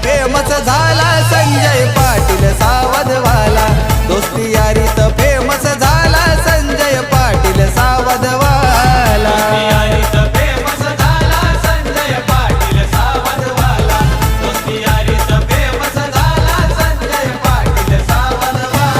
Famous झाला संजय पाटील सावधवाला, दोस्ती यारीत famous झाला संजय पाटील सावधवाला, यारीत फेमस झाला संजय पाटील सावधवाला, दोस्ती यारीत फेमस झाला संजय पाटील सावधवाला.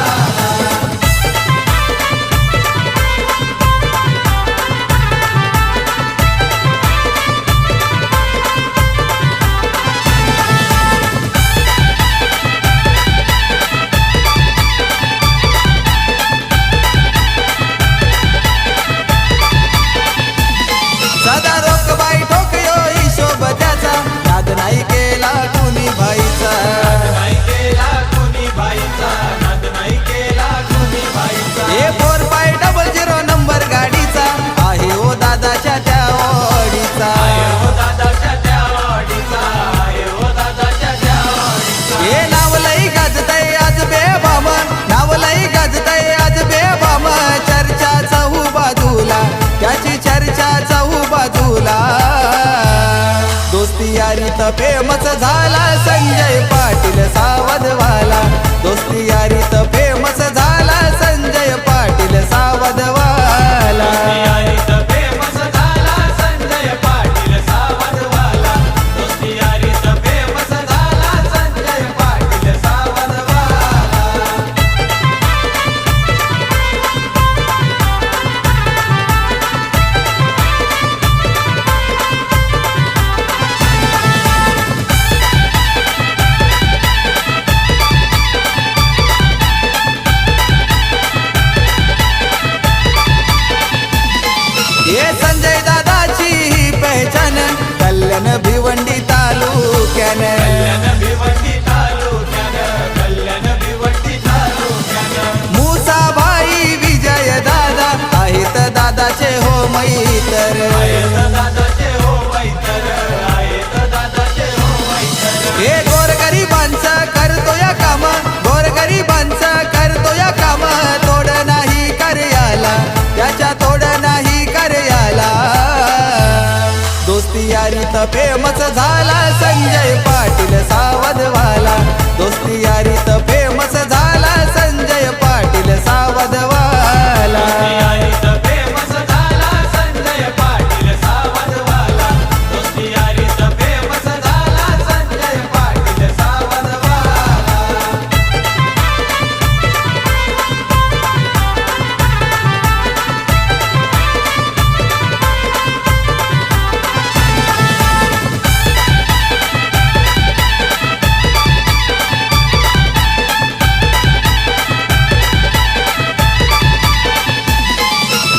सदा रोकबाई ठोकयो हिशोब त्याचा, नाद नाही केला कुणी भाईचा, नाही केला कुणी बाईचा, नाद नाही केला कुणी बाईचा. हे 4500 नंबर गाडीचा आहे ओ दादाच्या त्या ओढीचा, आहे हो दादाच्या त्या वाडीचा, आहे हो दादाच्या त्या वाडीचा. हे नाव लई गाजतय आज बेबाम, नाव लई गाजतय आज बेबाम, चर्चा चहू बाजूला त्याची चर्चा चहू बाजूला, दोस्ती यारीत फेमस झाला संजय पाटील सावधवाला, दोस्ती यारीत फेमस झाला संजय पाटील सावधवाला, यारीत फेमस झाला संजय पाटील सावधवाला, दोस्ती यारीत फेमस झाला संजय पाटील सावधवाला. ये संजय दादाची ही पहचान, कल्याण भिवंडी तालुक्यानं, कल्याण भिवंडी तालुक्यानं, कल्याण भिवंडी तालुक्यानं. मुसाभाई विजय दादा आहेत दादाचे हो मैतर, आहेत दादाचे हो मैतर, आहेत दादाचे हो मैतर. हे गोरगरिबांचं करतो या काम, गोरगरिबांचं करतो या काम, तोड नाही कार्याला त्याच्या, तोड नाही कार्याला, दोस्ती यारीत फेमस झाला संजय पाटील सावधवाला, दोस्ती यारीत फेमस झाला संजय पाटील सावधवाला, यारीत फेमस झाला संजय पाटील सावधवाला, दोस्ती यारीत फेमस झाला संजय पाटील सावधवाला.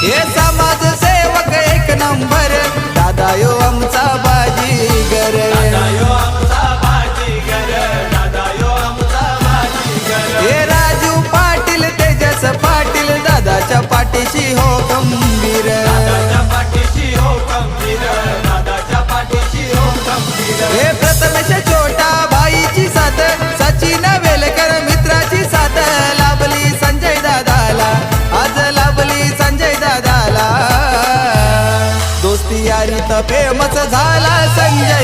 हे समाजसेवक एक नंबर दादा यो आमचा बाजीगर, दादा यो आमचा बाजीगर, दादा यो आमचा बाजीगर. हे राजू पाटील तेजस पाटील दादाच्या पाठीशी हो गंभीर, दादाच्या पाठीशी हो खंबीर, दादाच्या पाठीशी हो खंबीर. हे प्रथमेश छोटा भाईची साथ, सचिन वेलकर मित्राची साथ, लाभली संजय दादाला आज लाभली संजय दादाला, दोस्ती यारीत फेमस झाला संजय